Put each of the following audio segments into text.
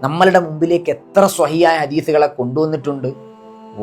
നമ്മളുടെ മുമ്പിലേക്ക് എത്ര സ്വഹിയായ ഹദീസുകളെ കൊണ്ടുവന്നിട്ടുണ്ട്.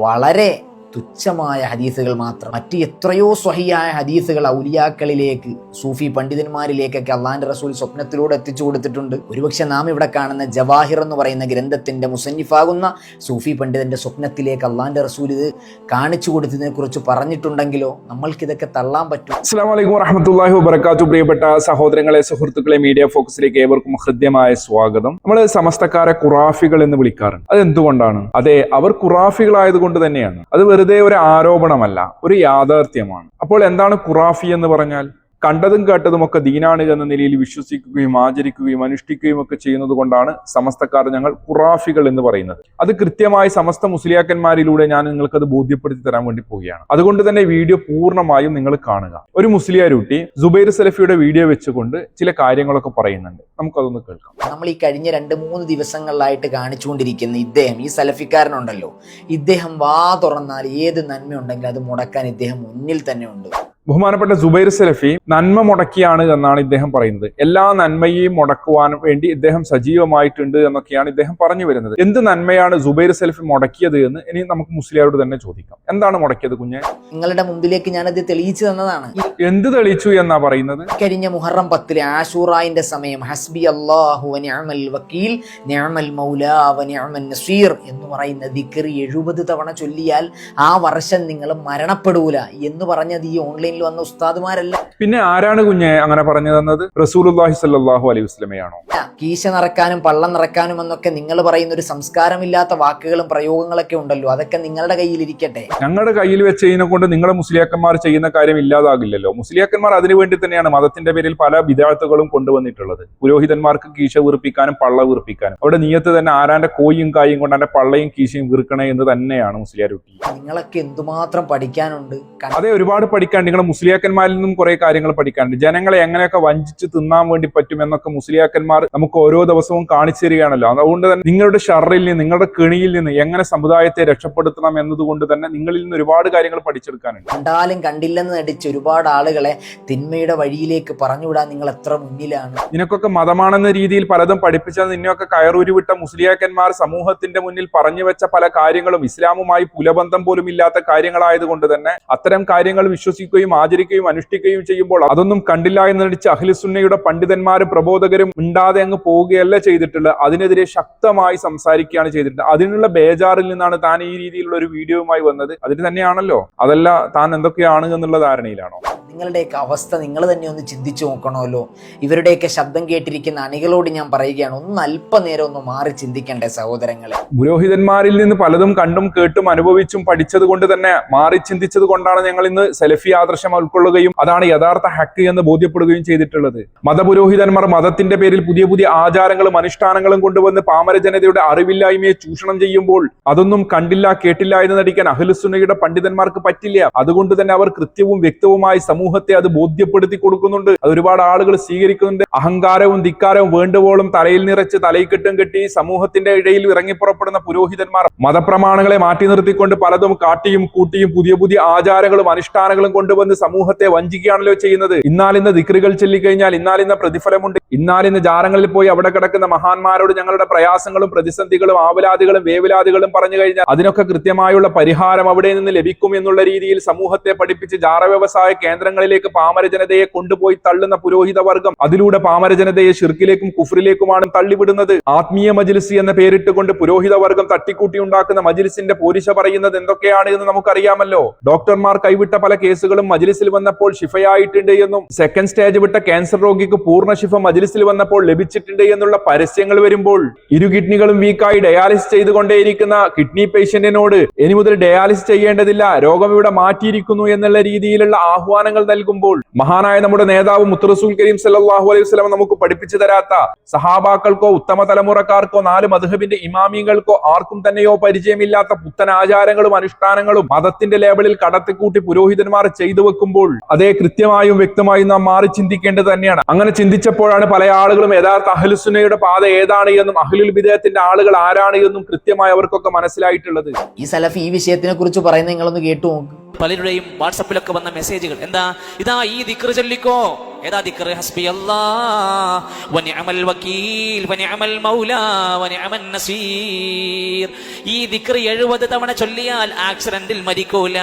വളരെ തുച്ഛമായ ഹദീസുകൾ മാത്രം. മറ്റ് എത്രയോ സ്വഹിയായ ഹദീസുകൾ ഔലിയാക്കളിലേക്ക്, സൂഫി പണ്ഡിതന്മാരിലേക്കൊക്കെ അള്ളാഹിന്റെ റസൂൽ സ്വപ്നത്തിലൂടെ എത്തിച്ചു കൊടുത്തിട്ടുണ്ട്. ഒരുപക്ഷെ നാം ഇവിടെ കാണുന്ന ജവാഹിർ എന്ന് പറയുന്ന ഗ്രന്ഥത്തിന്റെ മുസന്നിഫാകുന്ന സൂഫി പണ്ഡിതന്റെ സ്വപ്നത്തിലേക്ക് അള്ളാഹിന്റെ റസൂൽ ഇത് കാണിച്ചു കൊടുത്തതിനെ കുറിച്ച് പറഞ്ഞിട്ടുണ്ടെങ്കിലോ നമ്മൾക്കിതൊക്കെ തള്ളാൻ പറ്റും. അസ്സലാമു അലൈക്കും വറഹ്മത്തുള്ളാഹി വബറകാതുഹു. പ്രിയപ്പെട്ട സഹോദരങ്ങളെ, സുഹൃത്തുക്കളെ, മീഡിയ ഫോക്കസിലേക്ക് ഏവർക്കും ഹൃദ്യമായ സ്വാഗതം. നമ്മൾ സമസ്തക്കാരെ ഖുറാഫികൾ എന്ന് വിളിക്കാറുണ്ട്. അതെന്തുകൊണ്ടാണ്? അതെ, അവർ ഖുറാഫികളായതുകൊണ്ട് തന്നെയാണ്. അത് വെറുതെ ഒരു ആരോപണമല്ല, ഒരു യാഥാർത്ഥ്യമാണ്. അപ്പോൾ എന്താണ് ഖുറാഫി എന്ന് പറഞ്ഞാൽ? കണ്ടതും കേട്ടതും ഒക്കെ ദീനാണ് എന്ന നിലയിൽ വിശ്വസിക്കുകയും ആചരിക്കുകയും അനുഷ്ഠിക്കുകയും ഒക്കെ ചെയ്യുന്നത് കൊണ്ടാണ് സമസ്തക്കാർ ഞങ്ങൾ ഖുറാഫികൾ എന്ന് പറയുന്നത്. അത് കൃത്യമായി സമസ്ത മുസ്ലിയാക്കന്മാരിലൂടെ ഞാൻ നിങ്ങൾക്കത് ബോധ്യപ്പെടുത്തി തരാൻ വേണ്ടി പോവുകയാണ്. അതുകൊണ്ട് തന്നെ വീഡിയോ പൂർണ്ണമായും നിങ്ങൾ കാണുക. ഒരു മുസ്ലിയാരുട്ടി സുബൈർ സലഫിയുടെ വീഡിയോ വെച്ചുകൊണ്ട് ചില കാര്യങ്ങളൊക്കെ പറയുന്നുണ്ട്. നമുക്കതൊന്ന് കേൾക്കാം. നമ്മൾ ഈ കഴിഞ്ഞ 2-3 ദിവസങ്ങളിലായിട്ട് കാണിച്ചുകൊണ്ടിരിക്കുന്ന ഇദ്ദേഹം, ഈ സലഫിക്കാരനുണ്ടല്ലോ, ഇദ്ദേഹം വാ തുറന്നാൽ ഏത് നന്മയുണ്ടെങ്കിലും അത് മുടക്കാൻ ഇദ്ദേഹം മുന്നിൽ തന്നെ ഉണ്ട്. ബഹുമാനപ്പെട്ട സുബൈർ സലഫി നന്മ മുടക്കിയാണ് എന്നാണ് ഇദ്ദേഹം പറയുന്നത്. എല്ലാ നന്മയെയും മുടക്കുവാൻ വേണ്ടി ഇദ്ദേഹം സജീവമായിട്ടുണ്ട് എന്നൊക്കെയാണ് ഇദ്ദേഹം പറഞ്ഞു വരുന്നത്. എന്ത് നന്മയാണ് സുബൈർ സലഫി മുടക്കിയത് എന്ന് ഇനി നമുക്ക് മുസ്ലിയാരോട് തന്നെ ചോദിക്കാം. എന്താണ് മുടക്കിയത് കുഞ്ഞെ? നിങ്ങളുടെ മുമ്പിലേക്ക് ഞാനത് തെളിയിച്ചു തന്നതാണ്. എന്ത് തെളിയിച്ചു എന്നാ പറയുന്നത്? കഴിഞ്ഞ മുഹറം 10 ആശൂറായിന്റെ സമയം ഹസ്ബി അല്ലാഹു വ നിഅമൽ വക്കീൽ നിഅമൽ മൗലാ വ നിഅമൻ നസീർ എന്ന് പറയുന്ന ദിക്ർ 70 തവണ ചൊല്ലിയാൽ ആ വർഷം നിങ്ങൾ മരണപ്പെടൂല എന്ന് പറഞ്ഞത് ഈ ഓൺലൈൻ വന്ന ഉസ്താദുമാരല്ല. പിന്നെ ആരാണ് കുഞ്ഞെ അങ്ങനെ പറഞ്ഞു തന്നത്? റസൂലുള്ളാഹി സ്വല്ലല്ലാഹു അലൈഹി വസല്ലമയാണോ? കീശ നിറക്കാനും പള്ളം നിറക്കാനും എന്നൊക്കെ നിങ്ങൾ പറയുന്ന ഒരു സംസ്കാരമില്ലാത്ത വാക്കുകളും പ്രയോഗങ്ങളൊക്കെ ഉണ്ടല്ലോ, അതൊക്കെ നിങ്ങളുടെ കയ്യിലിരിക്കട്ടെ. ഞങ്ങളുടെ കയ്യിൽ വെച്ചതിനെ കൊണ്ട് നിങ്ങളുടെ മുസ്ലിയാക്കന്മാർ ചെയ്യുന്ന കാര്യം ഇല്ലാതാകില്ലല്ലോ. മുസ്ലിയാക്കന്മാർ അതിനുവേണ്ടി തന്നെയാണ് മതത്തിന്റെ പേരിൽ പല വിദഅത്തുകളും കൊണ്ടുവന്നിട്ടുള്ളത്. പുരോഹിതന്മാർക്ക് കീശ വീർപ്പിക്കാനും പള്ള വീർപ്പിക്കാനും. അവിടെ നിയത്ത് തന്നെ ആരാന്റെ കോയും കായും കൊണ്ട് എന്റെ പള്ളയും കീശയും വീർക്കണേ എന്ന് തന്നെയാണ് മുസ്ലിയാരുട്ടി. നിങ്ങളൊക്കെ എന്തുമാത്രം പഠിക്കാനുണ്ട്. അതെ, ഒരുപാട് പഠിക്കാൻ. നിങ്ങൾ മുസ്ലിയാക്കന്മാരിൽ നിന്നും കുറെ കാര്യങ്ങൾ പഠിക്കാനുണ്ട്. ജനങ്ങളെ എങ്ങനെയൊക്കെ വഞ്ചിച്ച് തിന്നാൻ വേണ്ടി പറ്റും എന്നൊക്കെ മുസ്ലിയാക്കന്മാർ നമുക്ക് ഓരോ ദിവസവും കാണിച്ചു തരികയാണല്ലോ. അതുകൊണ്ട് തന്നെ നിങ്ങളുടെ ഷർറിൽ നിന്ന്, നിങ്ങളുടെ കെണിയിൽ നിന്ന് എങ്ങനെ സമുദായത്തെ രക്ഷപ്പെടുത്തണം എന്നതുകൊണ്ട് തന്നെ നിങ്ങളിൽ നിന്ന് ഒരുപാട് കാര്യങ്ങൾ പഠിച്ചെടുക്കാനുണ്ട്. കണ്ടാലും കണ്ടില്ലെന്ന് നടിച്ച് ഒരുപാട് ആളുകളെ തിന്മയുടെ വഴിയിലേക്ക് പറഞ്ഞുവിടാൻ നിങ്ങൾ എത്ര മുന്നിലാണ്. നിനക്കൊക്കെ മതമാണെന്ന രീതിയിൽ പലതും പഠിപ്പിച്ചാൽ നിന്നെയൊക്കെ കയറൂരുവിട്ട മുസ്ലിയാക്കന്മാർ സമൂഹത്തിന്റെ മുന്നിൽ പറഞ്ഞു വെച്ച പല കാര്യങ്ങളും ഇസ്ലാമുമായി പുലബന്ധം പോലും ഇല്ലാത്ത കാര്യങ്ങളായതുകൊണ്ട് തന്നെ അത്തരം കാര്യങ്ങൾ വിശ്വസിക്കുകയും ആചരിക്കുകയും അനുഷ്ഠിക്കുകയും ചെയ്യുമ്പോൾ അതൊന്നും കണ്ടില്ല എന്ന് നടിച്ച് അഹ്ലുസുന്നയുടെ പണ്ഡിതന്മാരും പ്രബോധകരും മിണ്ടാതെ അങ്ങ് പോവുകയല്ല ചെയ്തിട്ടുള്ളത്. അതിനെതിരെ ശക്തമായി സംസാരിക്കുകയാണ് ചെയ്തിട്ടുള്ളത്. അതിനുള്ള ബേജാറിൽ നിന്നാണ് താൻ ഈ രീതിയിലുള്ള ഒരു വീഡിയോയുമായി വന്നത്. അതിന് തന്നെയാണല്ലോ, അതല്ല താൻ എന്തൊക്കെയാണ് എന്നുള്ള ധാരണയിലാണോ? നിങ്ങളുടെയൊക്കെ അവസ്ഥ നിങ്ങൾ തന്നെ ഒന്ന് ചിന്തിച്ചു നോക്കണമല്ലോ. ഇവരുടെയൊക്കെ ശബ്ദം കേട്ടിരിക്കുന്ന അണികളോട് ഞാൻ പറയുകയാണ്, ഒന്ന് അല്പനേരം ഒന്ന് മാറി ചിന്തിക്കണ്ടേ സഹോദരങ്ങളെ. പുരോഹിതന്മാരിൽ നിന്ന് പലതും കണ്ടും കേട്ടും അനുഭവിച്ചും പഠിച്ചത് കൊണ്ട് തന്നെ മാറി ചിന്തിച്ചത് കൊണ്ടാണ് ഞങ്ങൾ ഇന്ന് സലഫി ആദർശം ഉൾക്കൊള്ളുകയും അതാണ് യഥാർത്ഥ ഹക്ക് എന്ന് ബോധ്യപ്പെടുകയും ചെയ്തിട്ടുള്ളത്. മതപുരോഹിതന്മാർ മതത്തിന്റെ പേരിൽ പുതിയ പുതിയ ആചാരങ്ങളും അനുഷ്ഠാനങ്ങളും കൊണ്ടുവന്ന് പാമര ജനതയുടെ അറിവില്ലായ്മയെ ചൂഷണം ചെയ്യുമ്പോൾ അതൊന്നും കണ്ടില്ല കേട്ടില്ല എന്ന് നടിക്കാൻ അഹ്ലുസുന്നയുടെ പണ്ഡിതന്മാർക്ക് പറ്റില്ല. അതുകൊണ്ട് തന്നെ അവർ കൃത്യവും വ്യക്തവുമായി സമൂഹത്തെ അത് ബോധ്യപ്പെടുത്തി കൊടുക്കുന്നുണ്ട്. അത് ഒരുപാട് ആളുകൾ സ്വീകരിക്കുന്നുണ്ട്. അഹങ്കാരവും ധിക്കാരവും വേണ്ടുവോളം തലയിൽ നിറച്ച് തലയിക്കെട്ടും കെട്ടി സമൂഹത്തിന്റെ ഇടയിൽ ഇറങ്ങിപ്പുറപ്പെടുന്ന പുരോഹിതന്മാർ മതപ്രമാണങ്ങളെ മാറ്റി നിർത്തിക്കൊണ്ട് പലതും കാട്ടിയും കൂട്ടിയും പുതിയ പുതിയ ആചാരങ്ങളും അനുഷ്ഠാനങ്ങളും കൊണ്ടുവന്ന് സമൂഹത്തെ വഞ്ചിക്കുകയാണല്ലോ ചെയ്യുന്നത്. ഇന്നാലിന്ന് ദിക്റുകൾ ചൊല്ലിക്കഴിഞ്ഞാൽ ഇന്നാലിന്ന് പ്രതിഫലമുണ്ട്. ഇന്നാലിന്ന് ജാരങ്ങളിൽ പോയി അവിടെ കിടക്കുന്ന മഹാന്മാരോട് ഞങ്ങളുടെ പ്രയാസങ്ങളും പ്രതിസന്ധികളും ആവലാദികളും വേവലാദികളും പറഞ്ഞു കഴിഞ്ഞാൽ അതിനൊക്കെ കൃത്യമായുള്ള പരിഹാരം അവിടെ നിന്ന് ലഭിക്കും എന്നുള്ള രീതിയിൽ സമൂഹത്തെ പഠിപ്പിച്ച് ജാറ വ്യവസായ കേന്ദ്രങ്ങളിലേക്ക് പാമര ജനതയെ കൊണ്ടുപോയി തള്ളുന്ന പുരോഹിത വർഗം അതിലൂടെ പാമര ജനതയെ ശിർക്കിലേക്കും കുഫ്രിലേക്കുമാണ് തള്ളിവിടുന്നത്. ആത്മീയ മജ്ലിസ് എന്ന പേരിട്ടുകൊണ്ട് പുരോഹിത വർഗം തട്ടിക്കൂട്ടി ഉണ്ടാക്കുന്ന മജ്ലിസിന്റെ പോരിശ പറയുന്നത് എന്തൊക്കെയാണ് എന്ന് നമുക്കറിയാമല്ലോ. ഡോക്ടർമാർ കൈവിട്ട പല കേസുകളും മജ്ലിസിൽ വന്നപ്പോൾ ശിഫയായിട്ടുണ്ട് എന്നും സെക്കൻഡ് സ്റ്റേജ് വിട്ട ക്യാൻസർ രോഗിക്ക് പൂർണ്ണ ശിഫ മജ്ലിസിൽ വന്നപ്പോൾ ലഭിച്ചിട്ടുണ്ട് എന്നുള്ള പരസ്യങ്ങൾ വരുമ്പോൾ ഇരു കിഡ്നികളും വീക്കായി ഡയാലിസിസ് ചെയ്തുകൊണ്ടേയിരിക്കുന്ന കിഡ്നി പേഷ്യന്റിനോട് ഇനി മുതൽ ഡയാലിസിസ് ചെയ്യേണ്ടതില്ല, രോഗം ഇവിടെ മാറ്റിയിരിക്കുന്നു എന്നുള്ള രീതിയിലുള്ള ആഹ്വാനങ്ങൾ നൽകുമ്പോൾ മഹാനായ നമ്മുടെ നേതാവ് മുത്ത് റസൂൽ കരീം സല്ലല്ലാഹു അലൈഹി വസല്ലം നമുക്ക് പഠിപ്പിച്ചു തരാത്ത സഹാബാക്കൾക്കോ ഉത്തമ തലമുറക്കാർക്കോ 4 മദ്ഹബിന്റെ ഇമാമികൾക്കോ ആർക്കും തന്നെയോ പരിചയമില്ലാത്ത പുത്തൻ ആചാരങ്ങളും അനുഷ്ഠാനങ്ങളും മതത്തിന്റെ ലേബലിൽ കടത്തിക്കൂട്ടി പുരോഹിതന്മാർ ചെയ്തു വെക്കുമ്പോൾ അതേ കൃത്യമായും വ്യക്തമായും നാം മാറി ചിന്തിക്കേണ്ടത് തന്നെയാണ്. അങ്ങനെ ചിന്തിച്ചപ്പോഴാണ് പല ആളുകളും യഥാർത്ഥ അഹ്ലുസുന്നയുടെ പാത ഏതാണ് എന്നും അഹ്ലുൽ ബിദഅത്തിന്റെ ആളുകൾ ആരാണ് എന്നും കൃത്യമായി അവർക്കൊക്കെ മനസ്സിലായിട്ടുള്ളത്. ഈ സലഫി ഈ വിഷയത്തിനെ കുറിച്ച് പറയുന്നത് നിങ്ങളൊന്ന് കേട്ടു നോക്ക്. പലരുടെയും വാട്സപ്പിലൊക്കെ വന്ന മെസ്സേജുകൾ എന്താ, ഇതാ ഈ ദിക്ർ ചൊല്ലിക്കോ. ഏതാ ദിക്ർ? ഹസ്ബി അല്ലാഹ് വനിഅമൽ വകീൽ വനിഅമൽ മൗലാ വനിഅമൻ നസീർ. ഈ ദിക്ർ 70 തവണ ചൊല്ലിയാൽ ആക്സിഡന്റിൽ മരിക്കൂല,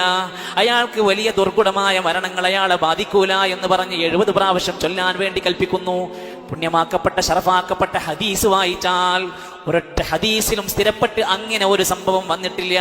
അയാൾക്ക് വലിയ ദുർഗുണമായ മരണങ്ങൾ അയാളെ ബാധിക്കൂല എന്ന് പറഞ്ഞ് 70 പ്രാവശ്യം ചൊല്ലാൻ വേണ്ടി കൽപ്പിക്കുന്നു. പുണ്യമാക്കപ്പെട്ട ഷറഫാക്കപ്പെട്ട ഹദീസ് വായിച്ചാൽ ഒരൊറ്റ ഹദീസിലും സ്ഥിരപ്പെട്ട് അങ്ങനെ ഒരു സംഭവം വന്നിട്ടില്ല.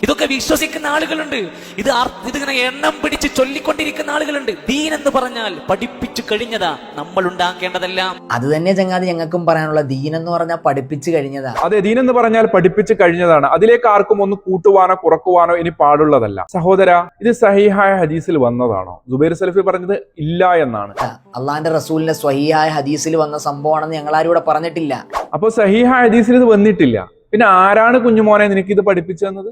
ഇതൊക്കെ വിശ്വസിക്കുന്ന ആളുകളുണ്ട്. ഇതിങ്ങനെ എണ്ണം പിടിച്ച് ചൊല്ലിക്കൊണ്ടിരിക്കുന്ന ആളുകളുണ്ട്. ദീൻ എന്ന് പറഞ്ഞാൽ പഠിപ്പിച്ചു കഴിഞ്ഞതാ, നമ്മൾ ഉണ്ടാക്കേണ്ടതല്ല. അത് തന്നെ ചങ്ങാതി ഞങ്ങൾക്കും പറയാനുള്ള, ദീൻ എന്ന് പറഞ്ഞാൽ പഠിപ്പിച്ചു കഴിഞ്ഞതാ. അതെ, ദീൻ എന്ന് പറഞ്ഞാൽ പഠിപ്പിച്ചു കഴിഞ്ഞതാണ്. അതിലേക്ക് ആർക്കും ഒന്ന് കൂട്ടുവാനോ കുറക്കുവാനോ ഇനി പാടുള്ളതല്ല. സഹോദര, ഇത് സഹീഹായ ഹദീസിൽ വന്നതാണോ? സുബൈർ സലഫി പറഞ്ഞത് ഇല്ല എന്നാണ്. അള്ളാന്റെ റസൂലിന്റെ സ്വഹീഹായ ഹദീസിൽ വന്ന സംഭവമാണെന്ന് ഞങ്ങൾ ആരും ഇവിടെ പറഞ്ഞിട്ടില്ല. അപ്പൊ സഹീഹായ ഹദീസിൽ ഇത് വന്നിട്ടില്ല. പിന്നെ ആരാണ് കുഞ്ഞുമോനെ നിനക്ക് ഇത് പഠിപ്പിച്ചു തന്നത്?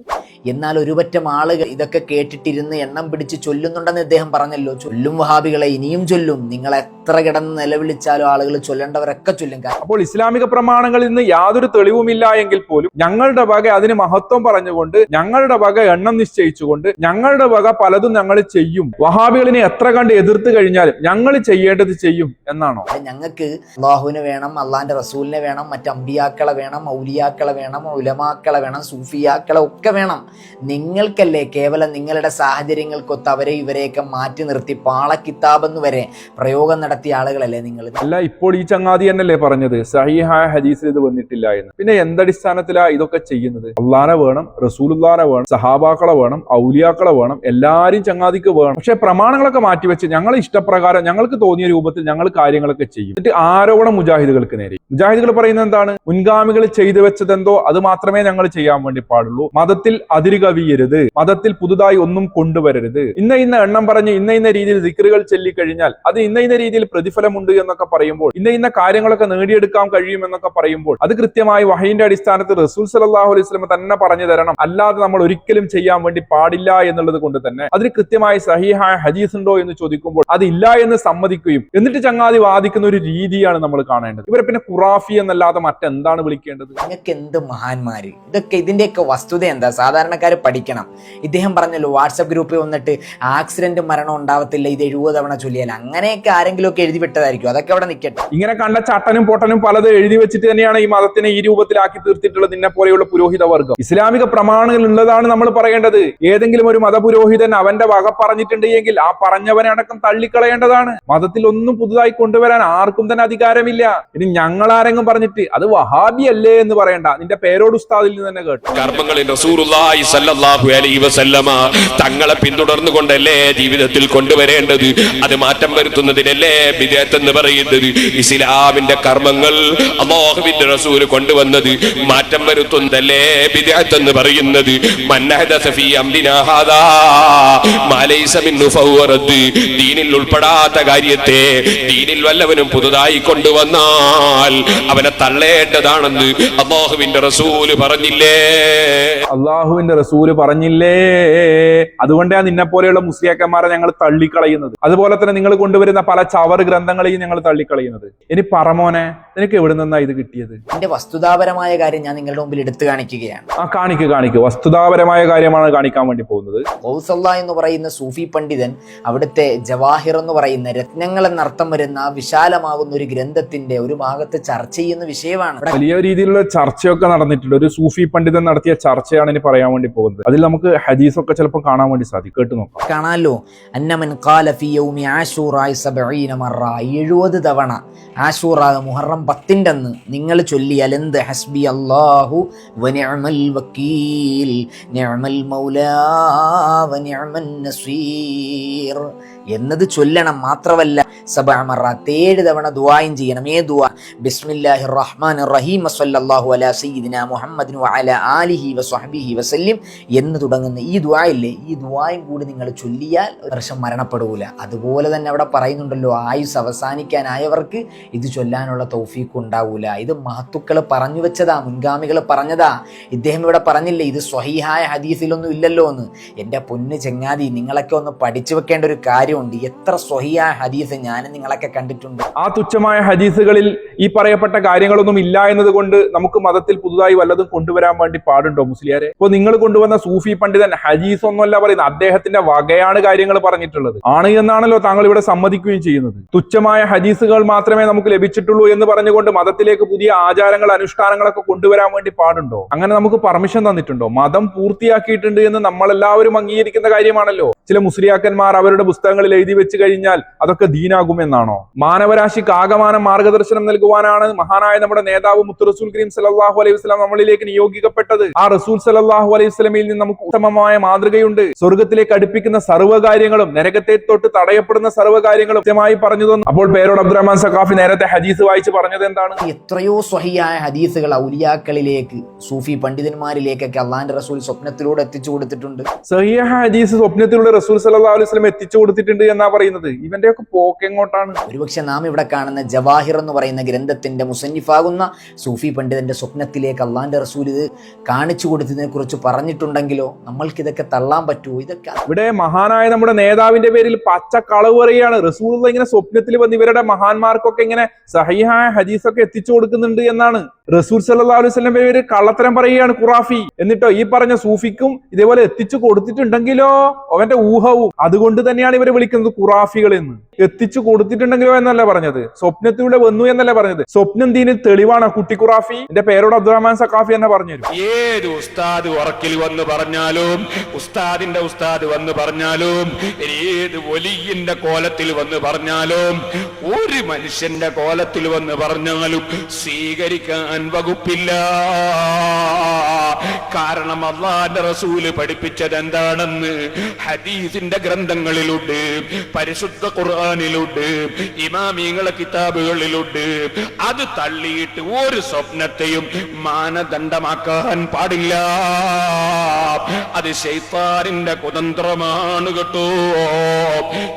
എന്നാൽ ഒരുപറ്റം ആളുകൾ ഇതൊക്കെ കേട്ടിട്ടിരുന്ന് എണ്ണം പിടിച്ച് ചൊല്ലുന്നുണ്ടെന്ന് ഇദ്ദേഹം പറഞ്ഞല്ലോ. ചൊല്ലും വഹാബികളെ, ഇനിയും ചൊല്ലും. നിങ്ങൾ എത്ര കിടന്ന് നിലവിളിച്ചാലും ആളുകൾ ചൊല്ലേണ്ടവരൊക്കെ ചൊല്ലും. അപ്പോൾ ഇസ്ലാമിക പ്രമാണങ്ങളിൽ നിന്ന് യാതൊരു തെളിവുമില്ല എങ്കിൽ പോലും ഞങ്ങളുടെ വക അതിന് മഹത്വം പറഞ്ഞുകൊണ്ട്, ഞങ്ങളുടെ വക എണ്ണം നിശ്ചയിച്ചുകൊണ്ട്, ഞങ്ങളുടെ വക പലതും ഞങ്ങൾ ചെയ്യും, വഹാബികളിനെ എത്ര കണ്ട് എതിർത്ത് കഴിഞ്ഞാലും ഞങ്ങൾ ചെയ്യേണ്ടത് ചെയ്യും എന്നാണോ? ഞങ്ങൾക്ക് അള്ളാഹുവിനെ വേണം, അള്ളാന്റെ റസൂലിനെ വേണം, മറ്റ് അമ്പിയാക്കളെ വേണം, ഔലിയാക്കളെ വേണം, ഉലമാക്കളെ വേണം, സൂഫിയാക്കളെ ഒക്കെ വേണം. നിങ്ങൾക്കല്ലേ കേവലം നിങ്ങളുടെ സാഹചര്യങ്ങൾക്കൊത്ത് അവരെ ഇവരെയൊക്കെ മാറ്റി നിർത്തി പാളക്കിതാബെന്ന് വരെ പ്രയോഗം നടത്തിയ ആളുകളല്ലേ നിങ്ങൾ? അല്ല, ഇപ്പോൾ ഈ ചങ്ങാതി എന്നല്ലേ പറഞ്ഞത് സഹീഹായ ഹദീസിൽ ഇത് വന്നിട്ടില്ല എന്ന്? പിന്നെ എന്തടിസ്ഥാനത്തിലാ ഇതൊക്കെ ചെയ്യുന്നത്? അള്ളാനെ വേണം, റസൂലുള്ളാനെ വേണം, സഹാബാക്കളെ വേണം, ഔലിയാക്കളെ വേണം, എല്ലാരും ചങ്ങാതിക്ക് വേണം. പക്ഷെ പ്രമാണങ്ങളൊക്കെ മാറ്റിവെച്ച് ഞങ്ങളെ ഇഷ്ടപ്രകാരം ഞങ്ങൾക്ക് തോന്നിയ രൂപത്തിൽ ഞങ്ങൾ കാര്യങ്ങളൊക്കെ ചെയ്യും. എന്നിട്ട് ആരോപണം മുജാഹിദുകൾക്ക് നേരെ. മുജാഹിദുകൾ പറയുന്നത് എന്താണ്? മുൻഗാമികൾ ചെയ്തു വെച്ചതെന്തോ അത് മാത്രമേ ഞങ്ങൾ ചെയ്യാൻ വേണ്ടി പാടുള്ളൂ. മതത്തിൽ അതിര് കവിയരുത്, മതത്തിൽ പുതുതായി ഒന്നും കൊണ്ടുവരരുത്. ഇന്ന എണ്ണം പറഞ്ഞ് ഇന്ന രീതിയിൽ ദിക്റുകൾ ചൊല്ലിക്കഴിഞ്ഞാൽ അത് ഇന്ന രീതിയിൽ പ്രതിഫലമുണ്ട് എന്നൊക്കെ പറയുമ്പോൾ, ഇന്ന കാര്യങ്ങളൊക്കെ നേടിയെടുക്കാൻ കഴിയും എന്നൊക്കെ പറയുമ്പോൾ, അത് കൃത്യമായി വഹയിന്റെ അടിസ്ഥാനത്തിൽ റസൂൽ സല്ലല്ലാഹു അലൈഹി വസല്ലം തന്നെ പറഞ്ഞു തരണം. അല്ലാതെ നമ്മൾ ഒരിക്കലും ചെയ്യാൻ വേണ്ടി പാടില്ല എന്നുള്ളത് കൊണ്ട് തന്നെ അതിന് കൃത്യമായി സഹീഹായ ഹദീസ് ഉണ്ടോ എന്ന് ചോദിക്കുമ്പോൾ അതില്ല എന്ന് സമ്മതിക്കുകയും എന്നിട്ട് ചങ്ങാതി വാദിക്കുന്ന ഒരു രീതിയാണ് നമ്മൾ കാണേണ്ടത്. ഇവരെ പിന്നെ ഖുറാഫി എന്നല്ലാതെ മറ്റെന്താണ് വിളിക്കേണ്ടത്? നിങ്ങൾക്ക് എന്ത് മഹാന്മാര്! ഇതിന്റെയൊക്കെ വസ്തുത എന്താ? സാധാരണക്കാർ പഠിക്കണം. ഇദ്ദേഹം പറഞ്ഞല്ലോ വാട്സപ്പ് ഗ്രൂപ്പിൽ വന്നിട്ട് ആക്സിഡന്റ് മരണം ഉണ്ടാവത്തില്ല ഇത് 70 തവണ ചൊല്ലിയാൽ. അങ്ങനെയൊക്കെ ആരെങ്കിലും ഒക്കെ എഴുതി വിട്ടതായിരിക്കും. അതൊക്കെ അവിടെ നിൽക്കട്ടെ. ഇങ്ങനെ കണ്ട ചട്ടനും പൊട്ടനും പലത് എഴുതി വെച്ചിട്ട് തന്നെയാണ് ഈ മതത്തിനെ ഈ രൂപത്തിലാക്കി തീർത്തിട്ടുള്ളത് നിന്നെ പോലെയുള്ള പുരോഹിത വർഗം. ഇസ്ലാമിക പ്രമാണങ്ങൾ ഉള്ളതാണ് നമ്മൾ പറയേണ്ടത്. ഏതെങ്കിലും ഒരു മതപുരോഹിതൻ അവന്റെ വക പറഞ്ഞിട്ടുണ്ടെങ്കിൽ ആ പറഞ്ഞവനെ അടക്കം തള്ളിക്കളയേണ്ടതാണ്. മതത്തിൽ ഒന്നും പുതുതായി കൊണ്ടുവരാൻ ആർക്കും തന്നെ അധികാരമില്ല. ഇനി ഞങ്ങൾ ആരെങ്കിലും പറഞ്ഞിട്ട് അത് വഹാബി അല്ലേ എന്ന് പറയണ്ട. നിന്റെ പേരോട് ഉസ്താദിൽ നിന്ന് തന്നെ കേട്ടു. കർമ്മങ്ങളിൽ റസൂലുള്ളാഹി സ്വല്ലല്ലാഹു അലൈഹി വസല്ലമ തങ്ങളെ പിന്തുടർന്നുകൊണ്ടല്ലേ ജീവിതത്തിൽ കൊണ്ടുവരേണ്ടത്. അത് മാറ്റം വരുത്തുന്നതിനല്ലേ ബിദ്അത്ത് എന്ന് പറയുന്നത്. ഇസ്ലാമിന്റെ കർമ്മങ്ങൾ അല്ലാഹുവിന്റെ റസൂൽ കൊണ്ടുവന്നത് മാറ്റം വരുത്തുന്നതല്ലേ ബിദ്അത്ത് എന്ന് പറയുന്നത്. മൻ അഹദസ ഫീ അംരിനാ ഹാദാ മാ ലൈസ മിൻഹു ഫഹുവ റദ്ദ്. ദീനിൽ ഉൾപ്പെടാത്ത കാര്യത്തെ ദീനിൽ വല്ലവനും പുതുതായി കൊണ്ടുവന്നാൽ അവനെ തള്ളേണ്ടതാണെന്ന് അല്ലാഹുവിന്റെ റസൂൽ പറഞ്ഞില്ലേ? അള്ളാഹുവിന്റെ റസൂല് പറഞ്ഞില്ലേ? അതുകൊണ്ടാണ് നിന്നെ പോലെയുള്ള മുസ്ലിയാക്കന്മാരെ ഞങ്ങൾ തള്ളിക്കളയുന്നത്. അതുപോലെ തന്നെ നിങ്ങൾ കൊണ്ടുവരുന്ന പല ചവർ ഗ്രന്ഥങ്ങളെയും ഞങ്ങൾ തള്ളിക്കളയുന്നത്. ഇനി പറമോനെ, നിനക്ക് എവിടെ നിന്നാ ഇത് കിട്ടിയത്? എന്റെ വസ്തുതാപരമായ കാര്യം ഞാൻ നിങ്ങളുടെ മുമ്പിൽ എടുത്തു കാണിക്കുകയാണ്. കാണിക്ക്. വസ്തുതാപരമായ കാര്യമാണ് കാണിക്കാൻ വേണ്ടി പോകുന്നത്. ഗൗസല്ല എന്ന് പറയുന്ന സൂഫി പണ്ഡിതൻ അവിടുത്തെ ജവാഹിർ എന്ന് പറയുന്ന രത്നങ്ങൾ എന്നർത്ഥം വരുന്ന വിശാലമാകുന്ന ഒരു ഗ്രന്ഥത്തിന്റെ ഒരു ഭാഗത്ത് ചർച്ച ചെയ്യുന്ന വിഷയമാണ്. വലിയ രീതിയിലുള്ള ചർച്ചയൊക്കെ നടന്നിട്ടുണ്ട്. ഒരു സൂഫി പണ്ഡിതൻ നടത്തിയ ചർച്ചയാണ് ഇനി പറയാൻ വേണ്ടി പോകുന്നത്. അതിൽ നമുക്ക് ഹദീസൊക്കെ ചിലപ്പോൾ കാണാൻ വേണ്ടി സാധിക്കും. കേട്ടു നോക്കാം. കാണാലോ. അന്നമൻ ഖാല ഫീ യൗമി ആശൂറ 70 മറ, 70 തവണ ആശൂറ മുഹറം 10 അന്ന് നിങ്ങൾ ചൊല്ലിയാൽ എന്ത്? ഹസ്ബി അല്ലാഹു വനിഅമൽ വക്കീൽ നിഅമൽ മൗലാ വനിഅമൻ നസീർ എന്നത് ചൊല്ലണം. മാത്രമല്ല 7 മറത്ത് 7 തവണ ദുആയും ചെയ്യണം. ദുആ ബിസ്മില്ലാഹിർ റഹ്മാനിർ റഹീം സല്ലല്ലാഹു അലാ സയ്യിദിനാ മുഹമ്മദിൻ വഅലാ ആലിഹി വസ്വഹ്ബിഹി വസല്ലം എന്ന് തുടങ്ങുന്ന ഈ ദുആ ഇല്ലേ, ഈ ദുആയും കൂടി നിങ്ങൾ ചൊല്ലിയാൽ ഒരു വർഷം മരണപ്പെടൂല. അതുപോലെ തന്നെ അവിടെ പറയുന്നുണ്ടല്ലോ ആയുസ് അവസാനിക്കാനായവർക്ക് ഇത് ചൊല്ലാനുള്ള തൗഫീഖ് ഉണ്ടാവൂല. ഇത് മഹത്തുക്കൾ പറഞ്ഞു വെച്ചതാ, മുൻഗാമികൾ പറഞ്ഞതാ. ഇദ്ദേഹം ഇവിടെ പറഞ്ഞില്ലേ ഇത് സ്വഹീഹായ ഹദീസിലൊന്നും ഇല്ലല്ലോ എന്ന്. എൻ്റെ പൊന്ന് ചങ്ങാതി, നിങ്ങളൊക്കെ ഒന്ന് പഠിച്ചു വെക്കേണ്ട ഒരു കാര്യമുണ്ട്. എത്ര സ്വഹീഹായ ഹദീസ് ഞാനും നിങ്ങളൊക്കെ കണ്ടിട്ടുണ്ട്. ആ തുച്ഛമായ ഹദീസുകളിൽ ഈ പറയപ്പെട്ട കാര്യങ്ങളൊന്നും ഇല്ല എന്നതുകൊണ്ട് നമുക്ക് മതത്തിൽ പുതുതായി വല്ലതും കൊണ്ടുവരാൻ വേണ്ടി പാടുണ്ടോ മുസ്ലിയാരെ? ഇപ്പൊ നിങ്ങൾ കൊണ്ടുവന്ന സൂഫി പണ്ഡിതൻ ഹദീസ് ഒന്നുമല്ല പറയുന്നത്, അദ്ദേഹത്തിന്റെ വകയാണ് കാര്യങ്ങൾ പറഞ്ഞിട്ടുള്ളത്. ആണ് എന്നാണല്ലോ താങ്കൾ ഇവിടെ സമ്മതിക്കുകയും ചെയ്യുന്നത്. തുച്ഛമായ ഹദീസുകൾ മാത്രമേ നമുക്ക് ലഭിച്ചിട്ടുള്ളൂ എന്ന് പറഞ്ഞുകൊണ്ട് മതത്തിലേക്ക് പുതിയ ആചാരങ്ങൾ അനുഷ്ഠാനങ്ങളൊക്കെ കൊണ്ടുവരാൻ വേണ്ടി പാടുണ്ടോ? അങ്ങനെ നമുക്ക് പെർമിഷൻ തന്നിട്ടുണ്ടോ? മതം പൂർത്തിയാക്കിയിട്ടുണ്ട് എന്ന് നമ്മളെല്ലാവരും അംഗീകരിക്കുന്ന കാര്യമാണല്ലോ. ചില മുസ്ലിയാക്കന്മാർ അവരുടെ പുസ്തകങ്ങളിൽ എഴുതി വെച്ച് കഴിഞ്ഞാൽ അതൊക്കെ ദീനാകുമെന്നാണോ? മാനവരാശിക്ക് ആകമാനം മാർഗദർശനം നൽകുവാനാണ് മഹാനായ നമ്മുടെ നേതാവ് മുത്ത് റസൂൽ കരീം സല്ലല്ലാഹു അലൈഹി വസല്ലം നമ്മളിലേക്ക് നിയോഗിക്കപ്പെട്ടത്. ആ റസൂൽ സല്ലല്ലാഹു അലൈഹി വസല്ലമയിൽ നിന്ന് നമുക്ക് ഉത്തമമായ മാതൃകയുണ്ട്. സ്വർഗത്തിലേക്ക് അടുപ്പിക്കുന്ന സർവ്വകാര്യങ്ങളും നരകത്തെ തൊട്ട് തടയപ്പെടുന്ന സർവ്വകാര്യങ്ങളും കൃത്യമായി പറഞ്ഞു തന്നു. അപ്പോൾ പേരോട് അബ്ദുറഹ്മാൻ സഖാഫി നേരത്തെ ഹദീസ് വായിച്ച് പറഞ്ഞത് എന്താണ്? എത്രയോ സ്വഹിയായ ഹദീസുകൾ ഔലിയാക്കളിലേക്ക്, സൂഫി പണ്ഡിതന്മാരിലേക്കൊക്കെ അള്ളാന്റെ റസൂൽ സ്വപ്നത്തിലൂടെ എത്തിച്ചു കൊടുത്തിട്ടുണ്ട്. സഹിഹ ഹദീസ് സ്വപ്നത്തിലൂടെ റസൂൽ സല്ലല്ലാഹു അലൈഹി വസല്ലം എത്തിച്ചു കൊടുത്തിട്ടുണ്ട് എന്നാ പറയുന്നത്. ഇവന്റെ ഒക്കെ പോക്കെങ്ങോട്ടാണ്? ഒരുപക്ഷെ നാം ഇവിടെ കാണുന്ന ജവാഹിർ എന്ന് പറയുന്ന ഗ്രന്ഥത്തിന്റെ മുസന്നിഫാകുന്ന സൂഫി പണ്ഡിതന്റെ സ്വപ്നത്തിലേക്ക് അള്ളാന്റെ റസൂൽ ഇത് കാണിച്ചു കൊടുത്തതിനെ കുറിച്ച് പറഞ്ഞിട്ടുണ്ടെങ്കിലോ നമ്മൾക്ക് ഇതൊക്കെ തള്ളാൻ പറ്റുമോ? ഇതൊക്കെ ഇവിടെ മഹാനായ നമ്മുടെ നേതാവിന്റെ പേരിൽ പച്ച കളവ് പറയുകയാണ്. റസൂൽ ഇങ്ങനെ സ്വപ്നത്തിൽ വന്ന് ഇവരുടെ മഹാന്മാർക്കൊക്കെ ഇങ്ങനെ സഹിഹായ ഹദീസൊക്കെ എത്തിച്ചു കൊടുക്കുന്നുണ്ട് എന്നാണ്. റസൂൽ സല്ലല്ലാഹു അലൈഹി വസല്ലം പേര് കള്ളത്തരം പറയുകയാണ് ഖുറാഫി. എന്നിട്ടോ ഈ പറഞ്ഞ സൂഫിക്കും ഇതേപോലെ എത്തിച്ചു കൊടുത്തിട്ടുണ്ടെങ്കിലോ അവന്റെ ഊഹവും. അതുകൊണ്ട് തന്നെയാണ് ഇവരെ വിളിക്കുന്നത് ഖുറാഫികൾ എന്ന്. എത്തിച്ചു കൊടുത്തിട്ടുണ്ടെങ്കിലോ എന്നല്ല പറഞ്ഞത്, സ്വപ്നത്തിലൂടെ വന്നു എന്നല്ല പറഞ്ഞത്. സ്വപ്നം ദീനിൽ തെളിവാണ് കുട്ടി ഖുറാഫി. എന്റെ പേരോട് അബ്ദുറഹ്മാൻ സഖാഫി എന്നെ പറഞ്ഞു തരും. ഏത് ഉസ്താദ് ഉറക്കിൽ വന്ന് പറഞ്ഞാലും, ഉസ്താദിന്റെ ഉസ്താദ് വന്ന് പറഞ്ഞാലും, ഏത് വലിയന്റെ കോലത്തിൽ വന്ന് പറഞ്ഞാലും, ഒരു മനുഷ്യന്റെ കോലത്തിൽ വന്ന് പറഞ്ഞാലും സ്വീകരിക്കാൻ വകുപ്പില്ല. കാരണം അല്ലാഹുവിന്റെ റസൂല് പഠിപ്പിച്ചത് എന്താണെന്ന് ഹദീസിന്റെ ഗ്രന്ഥങ്ങളിലുണ്ട്, പരിശുദ്ധ ഖുർആനിലുണ്ട്, ഇമാമിങ്ങളെ കിതാബുകളിലുണ്ട്. അത് തള്ളിയിട്ട് ഒരു സ്വപ്നത്തെയും മാനദണ്ഡമാക്കാൻ പാടില്ല. അത് ശൈത്താനിന്റെ കുതന്ത്രമാണ് കേട്ടോ.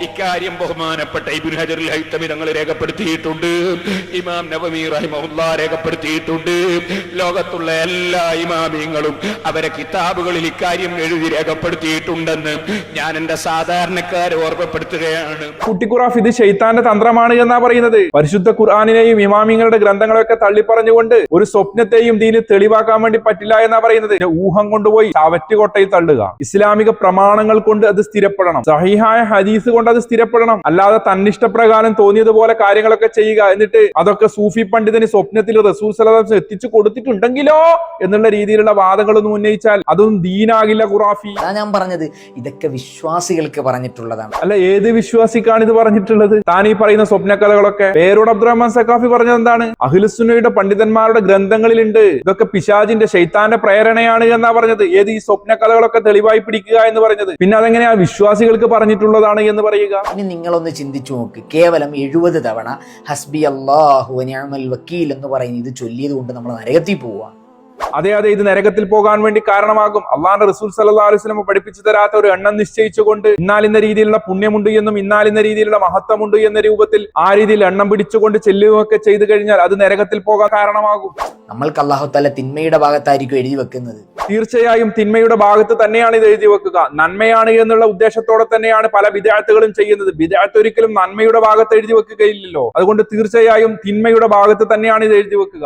ഇക്കാര്യം ബഹുമാനപ്പെട്ട ഇബ്നു ഹജറുൽ ഹൈതമി തങ്ങൾ രേഖപ്പെടുത്തിയിട്ടുണ്ട്. ഇമാം നവവി റഹിമഹുല്ലാഹ് രേഖപ്പെടുത്തിയിട്ടുണ്ട്. ലോകത്തുള്ള എല്ലാ ഇമാമിങ്ങളും അവരെ കിതാബുകളിൽ ഇക്കാര്യം എഴുതി രേഖപ്പെടുത്തിയിട്ടുണ്ടെന്ന് ഞാൻ എന്റെ സാധാരണക്കാരെ ഓർമ്മപ്പെടുത്തുകയാണ്. കുട്ടി ഖുറാഫ് ഇത് ശൈത്താന്റെ തന്ത്രമാണ് എന്നാ പറയുന്നത്. പരിശുദ്ധ ഖുർആനിനെയും ഇമാമിങ്ങളുടെ ഗ്രന്ഥങ്ങളൊക്കെ തള്ളിപ്പറഞ്ഞുകൊണ്ട് ഒരു സ്വപ്നത്തെയും ദീന് തെളിവാക്കാൻ വേണ്ടി പറ്റില്ല എന്നാ പറയുന്നത്. ഊഹം കൊണ്ടുപോയി ചവറ്റുകൊട്ടയിൽ തള്ളുക. ഇസ്ലാമിക പ്രമാണങ്ങൾ കൊണ്ട് അത് സ്ഥിരപ്പെടണം, സഹിഹായ ഹദീസ് കൊണ്ട് അത് സ്ഥിരപ്പെടണം. അല്ലാതെ തന്നിഷ്ടപ്രകാരം തോന്നിയതുപോലെ കാര്യങ്ങളൊക്കെ ചെയ്യുക, എന്നിട്ട് അതൊക്കെ സൂഫി പണ്ഡിതന് സ്വപ്നത്തിൽ റസൂൽ സല്ലല്ലാഹു അലൈഹി വസല്ലം എത്തിച്ചു കൊടുത്തിട്ടുണ്ടെങ്കിലോ എന്നുള്ള രീതിയിലുള്ള വാദങ്ങളൊന്നും ഉന്നയിച്ചാൽ അതൊന്നും ദീനാകില്ല ഖുറാഫി. ഞാൻ പറഞ്ഞത് ഇതൊക്കെ വിശ്വാസികൾക്ക് പറഞ്ഞിട്ടുള്ളതാണ്. അല്ല, ഏത് വിശ്വാസിക്കാണ് ഇത് പറഞ്ഞിട്ടുള്ളത്? താൻ ഈ പറയുന്ന സ്വപ്ന കഥകളൊക്കെ പേരോട് അബ്ദുറഹ്മാൻ സഖാഫി പറഞ്ഞത് എന്താണ്? അഹ്ലുസുന്നയുടെ പണ്ഡിതന്മാരുടെ ഗ്രന്ഥങ്ങളിലുണ്ട്. ഇതൊക്കെ പിശാചിന്റെ ശൈത്താന്റെ പ്രേരണയാണ് എന്നാ പറഞ്ഞത്. ഏത് ഈ സ്വപ്ന കഥകളൊക്കെ തെളിവായി പിടിക്കുക എന്ന് പറഞ്ഞത്. പിന്നെ അതെങ്ങനെയാ വിശ്വാസികൾക്ക് പറഞ്ഞിട്ടുള്ളതാണ് എന്ന് പറയുക? ഇനി നിങ്ങളൊന്ന് ചിന്തിച്ചു നോക്ക്. കേവലം 70 തവണ ഹസ്ബി അല്ലാഹു വ നിഅമൽ വക്കീൽ എന്ന് പറയുന്നത് ഇത് ചൊല്ലിയത് കൊണ്ട് നമ്മൾ നരകത്തിൽ പോവുക. അതെ, ഇത് നരകത്തിൽ പോകാൻ വേണ്ടി കാരണമാകും. അള്ളാഹുവിന്റെ റസൂൽ സല്ലല്ലാഹു അലൈഹി വസല്ലം പഠിപ്പിച്ചു തരാത്ത ഒരു എണ്ണം നിശ്ചയിച്ചുകൊണ്ട് ഇന്നാലിന്ന രീതിയിലുള്ള പുണ്യമുണ്ട് എന്നും ഇന്നാലിന്ന രീതിയിലുള്ള മഹത്വമുണ്ട് എന്ന രൂപത്തിൽ ആ രീതിയിൽ എണ്ണം പിടിച്ചുകൊണ്ട് ചെല്ലുകയൊക്കെ ചെയ്തു കഴിഞ്ഞാൽ അത് നരകത്തിൽ പോകാൻ കാരണമാകും. നമ്മൾക്ക് അല്ലാഹു തആല തിന്മയുടെ ഭാഗത്തായിരിക്കും എഴുതി വെക്കുന്നത്. തീർച്ചയായും തിന്മയുടെ ഭാഗത്ത് തന്നെയാണ് ഇത് എഴുതി വെക്കുക. നന്മയാണ് എന്നുള്ള ഉദ്ദേശത്തോടെ തന്നെയാണ് പല ബിദ്അത്തുകളും ചെയ്യുന്നത്. ബിദ്അത്ത് ഒരിക്കലും നന്മയുടെ ഭാഗത്ത് എഴുതി വെക്കുകയില്ലല്ലോ. അതുകൊണ്ട് തീർച്ചയായും തിന്മയുടെ ഭാഗത്ത് തന്നെയാണ് ഇത് എഴുതി വെക്കുക.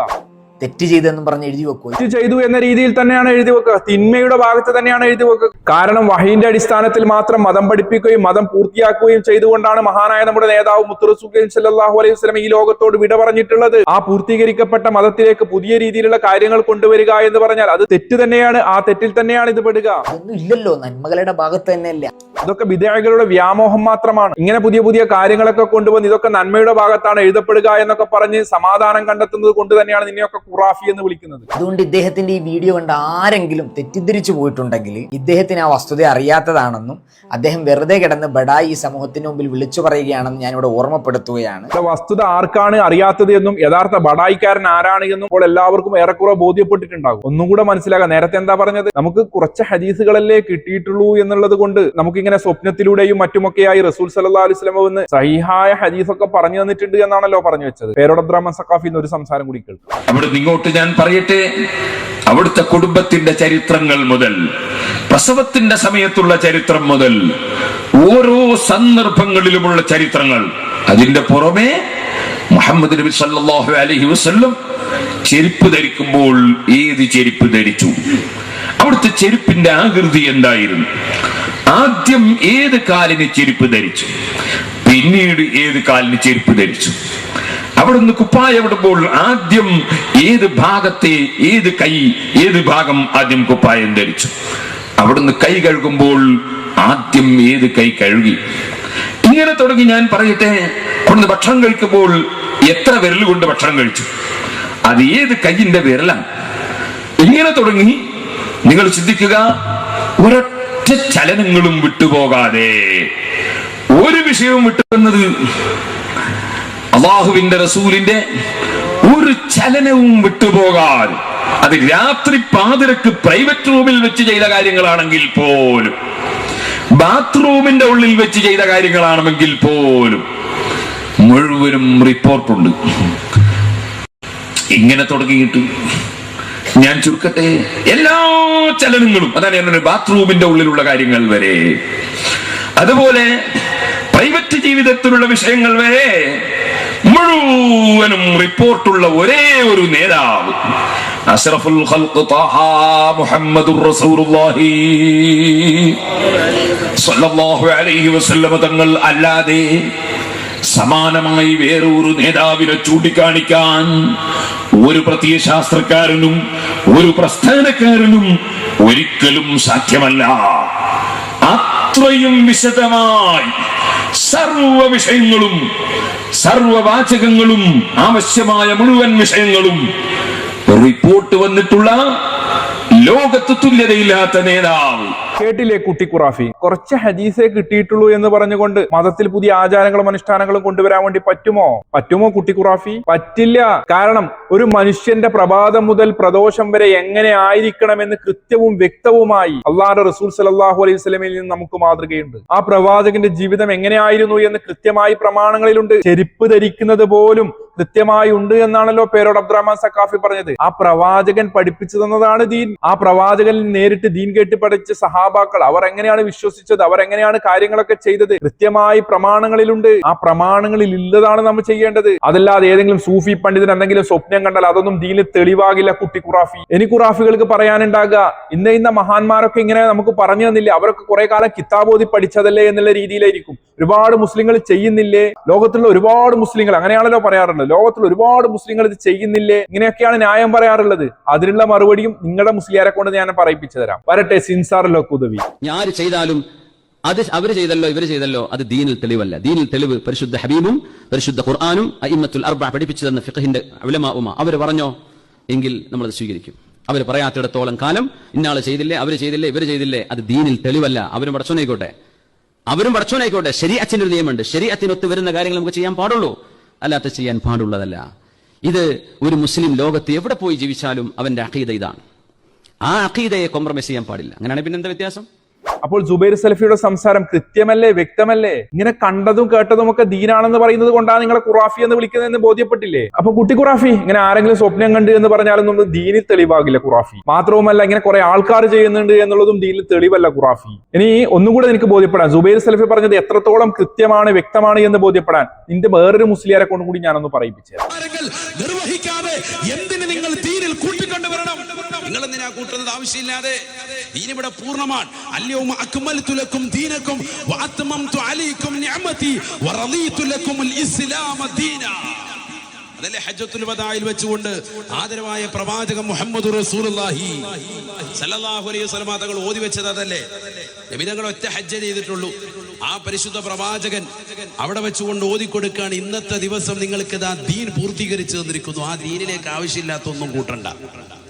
തെറ്റ് ചെയ്തെന്നും പറഞ്ഞ് എഴുതി വെക്കുക. തെറ്റ് ചെയ്തു എന്ന രീതിയിൽ തന്നെയാണ് എഴുതി വെക്കുക. തിന്മയുടെ ഭാഗത്ത് തന്നെയാണ് എഴുതി വെക്കുക. കാരണം വഹീന്റെ അടിസ്ഥാനത്തിൽ മാത്രം മതം പഠിപ്പിക്കുകയും മതം പൂർത്തിയാക്കുകയും ചെയ്തുകൊണ്ടാണ് മഹാനായ നമ്മുടെ നേതാവ് മുത്ത് റസൂൽ സല്ലല്ലാഹു അലൈഹി വസല്ലം ഈ ലോകത്തോട് വിട പറഞ്ഞിട്ടുള്ളത്. ആ പൂർത്തീകരിക്കപ്പെട്ട മതത്തിലേക്ക് പുതിയ രീതിയിലുള്ള കാര്യങ്ങൾ കൊണ്ടുവരിക എന്ന് പറഞ്ഞാൽ അത് തെറ്റ് തന്നെയാണ്. ആ തെറ്റിൽ തന്നെയാണ് ഇത് പെടുക. അതൊന്നും ഇല്ലല്ലോ, നന്മകളുടെ ഭാഗത്ത് തന്നെയല്ല. ഇതൊക്കെ ബിദ്അകളുടെ വ്യാമോഹം മാത്രമാണ്. ഇങ്ങനെ പുതിയ പുതിയ കാര്യങ്ങളൊക്കെ കൊണ്ടുവന്ന് ഇതൊക്കെ നന്മയുടെ ഭാഗത്താണ് എഴുതപ്പെടുക എന്നൊക്കെ പറഞ്ഞ് സമാധാനം കണ്ടെത്തുന്നത് കൊണ്ട് തന്നെയാണ് നിന്നെയൊക്കെ ഖുറാഫി എന്ന് വിളിക്കുന്നത്. അതുകൊണ്ട് ഇദ്ദേഹത്തിന്റെ ഈ വീഡിയോ കണ്ട് ആരെങ്കിലും തെറ്റിദ്ധരിച്ചു പോയിട്ടുണ്ടെങ്കിൽ ഇദ്ദേഹത്തിന് ആ വസ്തുത അറിയാത്തതാണെന്നും അദ്ദേഹം വെറുതെ കിടന്ന് ബഡായി ഈ സമൂഹത്തിന് മുമ്പിൽ വിളിച്ചു പറയുകയാണെന്ന് ഞാനിവിടെ ഓർമ്മപ്പെടുത്തുകയാണ്. വസ്തുത ആർക്കാണ് അറിയാത്തത് എന്നും യഥാർത്ഥ ബഡായിക്കാരൻ ആരാണ് എന്നും ഇപ്പോൾ എല്ലാവർക്കും ഏറെക്കുറെ ബോധ്യപ്പെട്ടിട്ടുണ്ടാകും. ഒന്നും കൂടെ മനസ്സിലാക്കാം. നേരത്തെ എന്താ പറഞ്ഞത്? നമുക്ക് കുറച്ച് ഹദീസുകളല്ലേ കിട്ടിയിട്ടുള്ളൂ എന്നുള്ളത് കൊണ്ട് നമുക്കിങ്ങനെ ഇങ്ങനെ സ്വപ്നത്തിലൂടെയും മറ്റുമൊക്കെയായി റസൂൽ സല്ലല്ലാഹു അലൈഹി വസല്ലം വന്ന് സഹിഹായ ഹദീസൊക്കെ പറഞ്ഞു തന്നിട്ടുണ്ട് എന്നാണല്ലോ പറഞ്ഞു വെച്ചത്. പേരോട് അബ്ദുറഹ്മാൻ സഖാഫി ഒരു സംസാരം കൂടി കേൾക്കും. അവിടുന്ന് ഇങ്ങോട്ട് ഞാൻ പറയട്ടെ, അവിടുത്തെ കുടുംബത്തിന്റെ ചരിത്രങ്ങൾ മുതൽ, പ്രസവത്തിന്റെ സമയത്തുള്ള ചരിത്രം മുതൽ, ഓരോ സന്ദർഭങ്ങളിലുമുള്ള ചരിത്രങ്ങൾ, അതിന്റെ പുറമെ മുഹമ്മദ് നബി സല്ലല്ലാഹു അലൈഹി വസല്ലം ചെരുപ്പ് ധരിക്കുമ്പോൾ ഏത് ചെരുപ്പ് ധരിച്ചു, അവിടുത്തെ ചെരുപ്പിന്റെ ആകൃതി എന്തായിരുന്നു, ആദ്യം ഏത് കാലിന് ചെരുപ്പ് ധരിച്ചു, പിന്നീട് ഏത് കാലിന് ചെരുപ്പ് ധരിച്ചു, അവിടുന്ന് കുപ്പായം ഇടുമ്പോൾ ആദ്യം ഏത് ഭാഗത്തെ ഏത് ഭാഗം ആദ്യം കുപ്പായം ധരിച്ചു, അവിടുന്ന് കൈ കഴുകുമ്പോൾ ആദ്യം ഏത് കൈ കഴുകി, ഇങ്ങനെ തുടങ്ങി ഞാൻ പറയട്ടെ. അവിടുന്ന് ഭക്ഷണം കഴിക്കുമ്പോൾ എത്ര വിരൽ കൊണ്ട് ഭക്ഷണം കഴിച്ചു, അത് ഏത് കൈയിന്റെ വിരലാണ്, ഇങ്ങനെ തുടങ്ങി. നിങ്ങൾ ചിന്തിക്കുക, ഒരൊറ്റ ചലനങ്ങളും വിട്ടുപോകാതെ, ഒരു വിഷയവും വിട്ടുവന്നത് അള്ളാഹുവിന്റെ റസൂലിന്റെ ഒരു ചലനവും വിട്ടുപോകാതെ, അത് രാത്രി പാതിരക്ക് പ്രൈവറ്റ് റൂമിൽ വെച്ച് ചെയ്ത കാര്യങ്ങളാണെങ്കിൽ പോലും, ബാത്റൂമിന്റെ ഉള്ളിൽ വെച്ച് ചെയ്ത കാര്യങ്ങളാണെങ്കിൽ പോലും മുഴുവനും റിപ്പോർട്ടുണ്ട്. ഇങ്ങനെ തുടങ്ങിയിട്ട് ഞാൻ ചുരുക്കട്ടെ, എല്ലാ ചലനങ്ങളും, അതാണ് ഞാൻ ബാത്റൂമിന്റെ ഉള്ളിലുള്ള കാര്യങ്ങൾ വരെ, അതുപോലെ പ്രൈവറ്റ് ജീവിതത്തിലുള്ള വിഷയങ്ങൾ വരെ മുഴുവനും റിപ്പോർട്ടുള്ള ഒരേ ഒരു നേതാവ് അഷ്റഫുൽ ഖൽഖ് ത്വാഹ മുഹമ്മദുർ റസൂലുള്ളാഹി സ്വല്ലല്ലാഹു അലൈഹി വസല്ലം തങ്ങൾ അല്ലാതെ സമാനമായി വേറൊരു നേതാവിനെ ചൂണ്ടിക്കാണിക്കാൻ ഒരു പ്രത്യയശാസ്ത്രക്കാരനും ഒരു പ്രസ്ഥാനക്കാരനും ഒരിക്കലും സാധ്യമല്ല. അത്രയും വിശദമായി സർവ വിഷയങ്ങളും, സർവവാചകങ്ങളും, ആവശ്യമായ മുഴുവൻ വിഷയങ്ങളും റിപ്പോർട്ട് വന്നിട്ടുള്ള ലോകത്ത് തുല്യതയില്ലാത്ത നേതാവ്. കേട്ടില്ലേ കുട്ടി ഖുറാഫി? കുറച്ച് ഹദീസേ കിട്ടിയിട്ടുള്ളൂ എന്ന് പറഞ്ഞുകൊണ്ട് മതത്തിൽ പുതിയ ആചാരങ്ങളും അനുഷ്ഠാനങ്ങളും കൊണ്ടുവരാൻ വേണ്ടി പറ്റുമോ കുട്ടി ഖുറാഫി? പറ്റില്ല. കാരണം ഒരു മനുഷ്യന്റെ പ്രഭാതം മുതൽ പ്രദോഷം വരെ എങ്ങനെ ആയിരിക്കണമെന്ന് കൃത്യവും വ്യക്തവുമായി അള്ളാഹുവിന്റെ റസൂൽ സല്ലല്ലാഹു അലൈഹി വസല്ലമയിൽ നിന്ന് നമുക്ക് മാതൃകയുണ്ട്. ആ പ്രവാചകന്റെ ജീവിതം എങ്ങനെയായിരുന്നു എന്ന് കൃത്യമായി പ്രമാണങ്ങളിലുണ്ട്. ചെരുപ്പ് ധരിക്കുന്നത് പോലും കൃത്യമായി ഉണ്ട് എന്നാണല്ലോ പേരോട് അബ്ദുറഹ്മാൻ സഖാഫി പറഞ്ഞത്. ആ പ്രവാചകൻ പഠിപ്പിച്ചു തന്നതാണ് ദീൻ. ആ പ്രവാചകനിൽ നേരിട്ട് ദീൻ കേട്ട് പഠിച്ച സഹാബാക്കൾ അവർ എങ്ങനെയാണ് വിശ്വസിച്ചത്, അവർ എങ്ങനെയാണ് കാര്യങ്ങളൊക്കെ ചെയ്തത്, കൃത്യമായി പ്രമാണങ്ങളിലുണ്ട്. ആ പ്രമാണങ്ങളിൽ ഇല്ലതാണ് നമ്മൾ ചെയ്യേണ്ടത്. അതല്ലാതെ ഏതെങ്കിലും സൂഫി പണ്ഡിതൻ എന്തെങ്കിലും സ്വപ്നം കണ്ടാൽ അതൊന്നും ദീനിൽ തെളിവാകില്ല കുട്ടി ഖുറാഫി. ഇനി ഖുറാഫികൾക്ക് പറയാനുണ്ടാകുക, ഇന്ന മഹാന്മാരൊക്കെ ഇങ്ങനെ നമുക്ക് പറഞ്ഞു തന്നില്ലേ, അവരൊക്കെ കുറെ കാലം കിതാബോധി പഠിച്ചതല്ലേ എന്നുള്ള രീതിയിലായിരിക്കും. ഒരുപാട് മുസ്ലിങ്ങൾ ചെയ്യുന്നില്ലേ, ലോകത്തുള്ള ഒരുപാട് മുസ്ലിങ്ങൾ, അങ്ങനെയാണല്ലോ പറയാറുള്ളത്, ലോകത്തുള്ള ഒരുപാട് മുസ്ലിങ്ങൾ ഇത് ചെയ്യുന്നില്ലേ, ഇങ്ങനെയൊക്കെയാണ് ന്യായം പറയാറുള്ളത്. അതിനുള്ള മറുപടിയും നിങ്ങളുടെ മുസ്ലിയാരെ കൊണ്ട് ഞാൻ പറയിപ്പിച്ചു തരാം. വരട്ടെ സിൻസാറിലോ ഉദവി. ഞാൻ ചെയ്താലും അത് അവര് ചെയ്തല്ലോ ഇവര് ചെയ്തല്ലോ, അത് ദീനിൽ തെളിവല്ല. ദീനിൽ തെളിവ് പരിശുദ്ധ ഹബീബും പരിശുദ്ധ ഖുർആനും അഇമ്മത്തുൽ അർബഅ പഠിപ്പിച്ചു തന്ന ഫിഖഹിന്റെ ഉലമാഉമ അവർ പറഞ്ഞോ എങ്കിൽ നമ്മളത് സ്വീകരിക്കും. അവർ പറയാത്തിടത്തോളം കാലം ഇന്നാള് ചെയ്തില്ലേ, അവര് ചെയ്തില്ലേ, ഇവര് ചെയ്തില്ലേ, അത് ദീനിൽ തെളിവല്ല. അവരും പടച്ചോനായിക്കോട്ടെ. ശരീഅത്തിന്റെ ഒരു നിയമമുണ്ട്. ശരീഅത്തിനൊത്ത് വരുന്ന കാര്യങ്ങൾ നമുക്ക് ചെയ്യാൻ പാടുള്ളൂ, അല്ലാത്ത ചെയ്യാൻ പാടുള്ളതല്ല. ഇത് ഒരു മുസ്ലിം ലോകത്ത് എവിടെ പോയി ജീവിച്ചാലും അവന്റെ അഖീദ ഇതാണ്. ആ അഖീദയെ കോംപ്രമൈസ് ചെയ്യാൻ പാടില്ല. അങ്ങനെയാണ് പിന്നെ എന്താ വ്യത്യാസം? അപ്പോൾ സുബൈർ സലഫിയുടെ സംസാരം കൃത്യമല്ലേ, വ്യക്തമല്ലേ? ഇങ്ങനെ കണ്ടതും കേട്ടതും ഒക്കെ ദീനാണെന്ന് പറയുന്നത് കൊണ്ടാണ് നിങ്ങളെ ഖുറാഫി എന്ന് വിളിക്കുന്നതെന്ന് ബോധ്യപ്പെട്ടില്ലേ? അപ്പൊ കുട്ടി ഖുറാഫി, ഇങ്ങനെ ആരെങ്കിലും സ്വപ്നം കണ്ട് എന്ന് പറഞ്ഞാലും നമ്മൾ ദീനിൽ തെളിവാകില്ല ഖുറാഫി. മാത്രവുമല്ല ഇങ്ങനെ കുറെ ആൾക്കാർ ചെയ്യുന്നുണ്ട് എന്നുള്ളതും ദീനിൽ തെളിവല്ല ഖുറാഫി. ഇനി ഒന്നുകൂടെ എനിക്ക് ബോധ്യപ്പെടാൻ, സുബൈർ സലഫി പറഞ്ഞത് എത്രത്തോളം കൃത്യമാണ്, വ്യക്തമാണ് എന്ന് ബോധ്യപ്പെടാൻ നിന്റെ വേറൊരു മുസ്ലിയാരെ കൊണ്ടും കൂടി ഞാനൊന്ന് പറയിപ്പിച്ചത്. നിർവഹിക്കാതെ എന്തിന് നിങ്ങൾ ദീനിൽ കൂട്ടിക്കൊണ്ടുവരണം? നിങ്ങൾ എന്തിനാ കൂട്ടുന്നത് ആവശ്യമില്ലാതെ? ദീൻ ഇവിടെ പൂർണ്ണമാണ്. അൽയൗമ അക്മൽതു ലക്കും ദീനക്കും വഅത്മംതു അലൈക്കും നിഅമതി വറദീതു ലക്കുമുൽ ഇസ്ലാമ ദീന. അതല്ലേ ഹജ്ജത്തുൽ വദാഇൽ വെച്ചുകൊണ്ട് ആദരവായ പ്രവാചകൻ മുഹമ്മദ് റസൂലുള്ളാഹി സല്ലല്ലാഹു അലൈഹി വസല്ലം തങ്ങൾ ഓതി വെച്ചത് അതല്ലേ? നബി തങ്ങൾ ഒറ്റ ഹജ്ജ് ചെയ്തിട്ടുള്ളൂ. ആ പരിശുദ്ധ പ്രവാചകൻ അവിടെ വെച്ചുകൊണ്ട് ഓതിക്കൊടുക്കുകയാണ്, ഇന്നത്തെ ദിവസം നിങ്ങൾക്ക് ദീൻ പൂർത്തീകരിച്ചു തന്നിരിക്കുന്നു. ആ ദീനിലേക്ക് ആവശ്യമില്ലാത്ത ഒന്നും കൂട്ടണ്ട.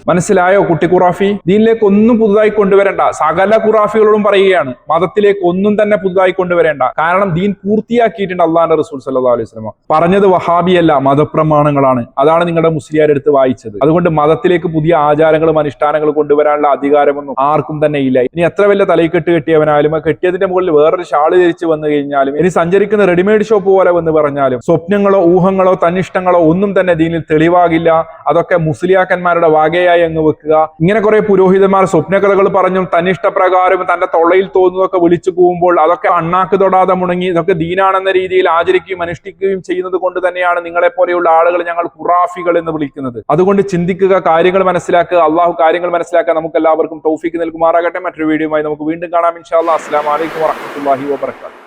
മനസ്സിലായോ കുട്ടി ഖുറാഫി? ദീനിലേക്ക് ഒന്നും പുതുതായി കൊണ്ടുവരേണ്ട. സകല ഖുറാഫികളോടും പറയുകയാണ്, മതത്തിലേക്ക് ഒന്നും തന്നെ പുതുതായി കൊണ്ടുവരേണ്ട. കാരണം ദീൻ പൂർത്തിയാക്കിയിട്ടുണ്ട് അള്ളാഹുവിന്റെ റസൂൽ സല്ലല്ലാഹു അലൈഹി വസല്ലം. പറഞ്ഞത് വഹാബിയല്ല, മതപ്രമാണങ്ങളാണ്. അതാണ് നിങ്ങളുടെ മുസ്ലിയാരെടുത്ത് വായിച്ചത്. അതുകൊണ്ട് മതത്തിലേക്ക് പുതിയ ആചാരങ്ങളും അനുഷ്ഠാനങ്ങളും കൊണ്ടുവരാനുള്ള അധികാരമൊന്നും ആർക്കും തന്നെ ഇല്ല. ഇനി എത്ര വലിയ തലയ്ക്കെട്ട് കെട്ടിയവനായാലും കെട്ടിയതിന്റെ മുകളിൽ വേറൊരു ഷാള് ധരിച്ച് വന്നു കഴിഞ്ഞാലും, ഇനി സഞ്ചരിക്കുന്ന റെഡിമെയ്ഡ് ഷോപ്പ് പോലെ വന്ന് പറഞ്ഞാലും, സ്വപ്നങ്ങളോ ഊഹങ്ങളോ തന്നിഷ്ടങ്ങളോ ഒന്നും തന്നെ ദീനിൽ തെളിവാകില്ല. അതൊക്കെ മുസ്ലിയാക്കന്മാരുടെ വകയായി അങ്ങ് വെക്കുക. ഇങ്ങനെ കുറെ പുരോഹിതന്മാർ സ്വപ്നകഥകൾ പറഞ്ഞും തന്നിഷ്ടപ്രകാരം തന്റെ തൊള്ളയിൽ തോന്നുന്നതൊക്കെ വിളിച്ചു പോകുമ്പോൾ അതൊക്കെ അണ്ണാക്ക് തൊടാതെ മുടങ്ങി ഇതൊക്കെ ദീനാണെന്ന രീതിയിൽ ആചരിക്കുകയും അനുഷ്ഠിക്കുകയും ചെയ്യുന്നത് കൊണ്ട് തന്നെയാണ് നിങ്ങളെ പോലെയുള്ള ആളുകൾ ഞങ്ങൾ ഖുറാഫികൾ എന്ന് വിളിക്കുന്നത്. അതുകൊണ്ട് ചിന്തിക്കുക, കാര്യങ്ങൾ മനസ്സിലാക്കുക. അള്ളാഹു കാര്യങ്ങൾ മനസ്സിലാക്കുക നമുക്ക് എല്ലാവർക്കും തൗഫീക്ക് നൽകുമാറാകട്ടെ. മറ്റൊരു വീഡിയോയുമായി നമുക്ക് വീണ്ടും കാണാം ഇൻഷാ അല്ലാഹ്. അസ്സലാമു അലൈക്കും വറഹ്മത്തുള്ളാഹി വബറകാതുഹു.